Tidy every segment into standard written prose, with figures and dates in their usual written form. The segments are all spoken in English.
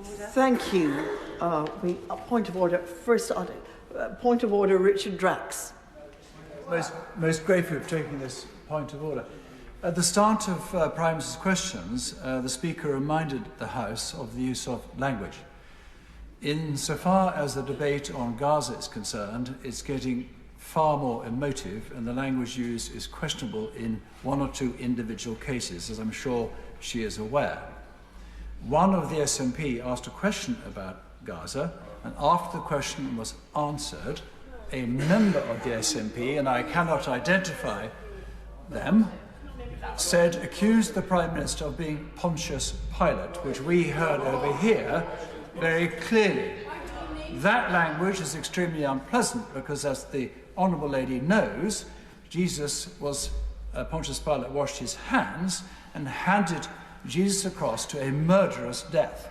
Thank you. Point of order. First, point of order, Richard Drax. Most grateful for taking this point of order. At the start of Prime Minister's questions, the Speaker reminded the House of the use of language. Insofar as the debate on Gaza is concerned, it's getting far more emotive, and the language used is questionable in one or two individual cases, as I'm sure she is aware. One of the SNP asked a question about Gaza, and after the question was answered, a member of the SNP, and I cannot identify them, accused the Prime Minister of being Pontius Pilate, which we heard over here very clearly. That language is extremely unpleasant because, as the Honourable Lady knows, Pontius Pilate washed his hands and handed Jesus across to a murderous death.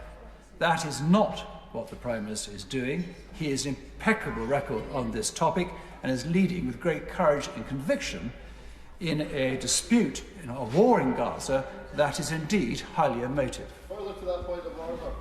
That is not what the Prime Minister is doing. He has impeccable record on this topic and is leading with great courage and conviction in a dispute, in a war in Gaza, that is indeed highly emotive. Further to that point of order.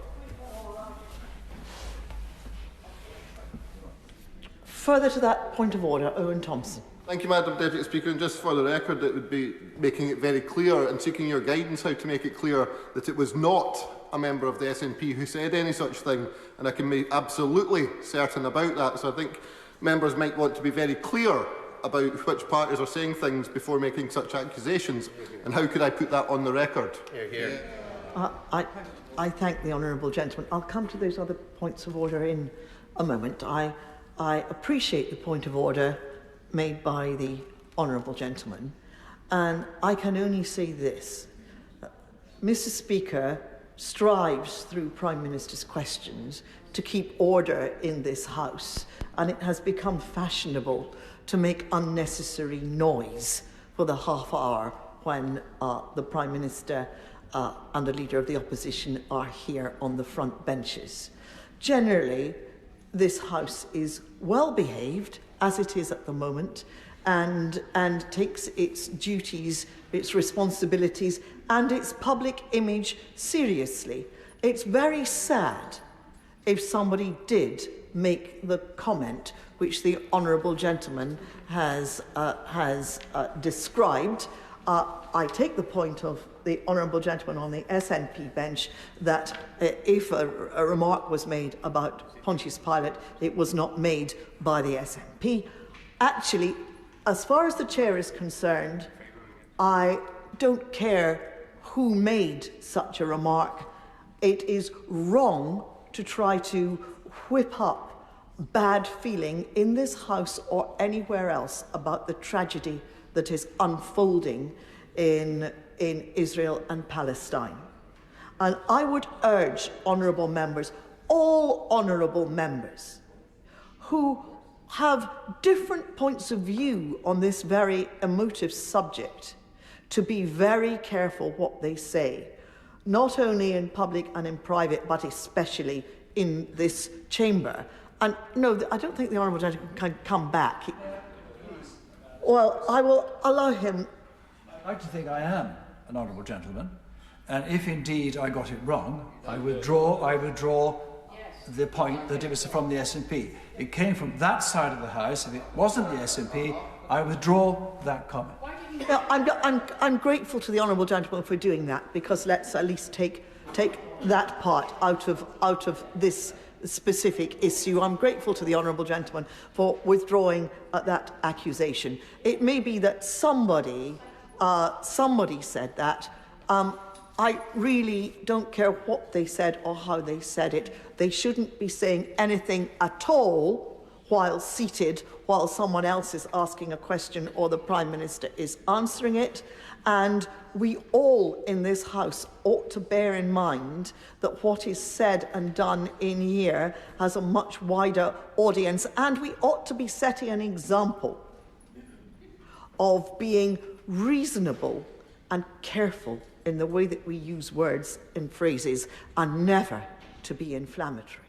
Further to that point of order, Owen Thompson. Thank you, Madam Deputy Speaker. And just for the record, it would be making it very clear and seeking your guidance how to make it clear that it was not a member of the SNP who said any such thing, and I can be absolutely certain about that. So I think members might want to be very clear about which parties are saying things before making such accusations. And how could I put that on the record? I thank the honourable gentleman. I'll come to those other points of order in a moment. I appreciate the point of order made by the honourable gentleman, and I can only say this. Mr. Speaker strives through Prime Minister's questions to keep order in this House, and it has become fashionable to make unnecessary noise for the half hour when the Prime Minister and the Leader of the Opposition are here on the front benches. Generally, this House is well behaved, as it is at the moment, and takes its duties, its responsibilities, and its public image seriously. It's very sad if somebody did make the comment which the honourable gentleman has described. I take the point of the honourable gentleman on the SNP bench that if a remark was made about Pontius Pilate, it was not made by the SNP. Actually, as far as the chair is concerned, I don't care who made such a remark. It is wrong to try to whip up bad feeling in this House or anywhere else about the tragedy that is unfolding in Israel and Palestine. And I would urge honourable members, all honourable members, who have different points of view on this very emotive subject, to be very careful what they say, not only in public and in private, but especially in this chamber. And no, I don't think the honourable gentleman can come back. Well, I will allow him. I'd like to think I am an honourable gentleman, and if indeed I got it wrong, I withdraw the point that it was from the SNP. It came from that side of the House. If it wasn't the SNP, I withdraw that comment. Yeah, I'm grateful to the honourable gentleman for doing that, because let's at least take that part out of this specific issue. I'm grateful to the honourable gentleman for withdrawing that accusation. It may be that somebody said that. I really don't care what they said or how they said it. They shouldn't be saying anything at all while seated, while someone else is asking a question or the Prime Minister is answering it. And we all in this House ought to bear in mind that what is said and done in here has a much wider audience, and we ought to be setting an example of being reasonable and careful in the way that we use words and phrases, and never to be inflammatory.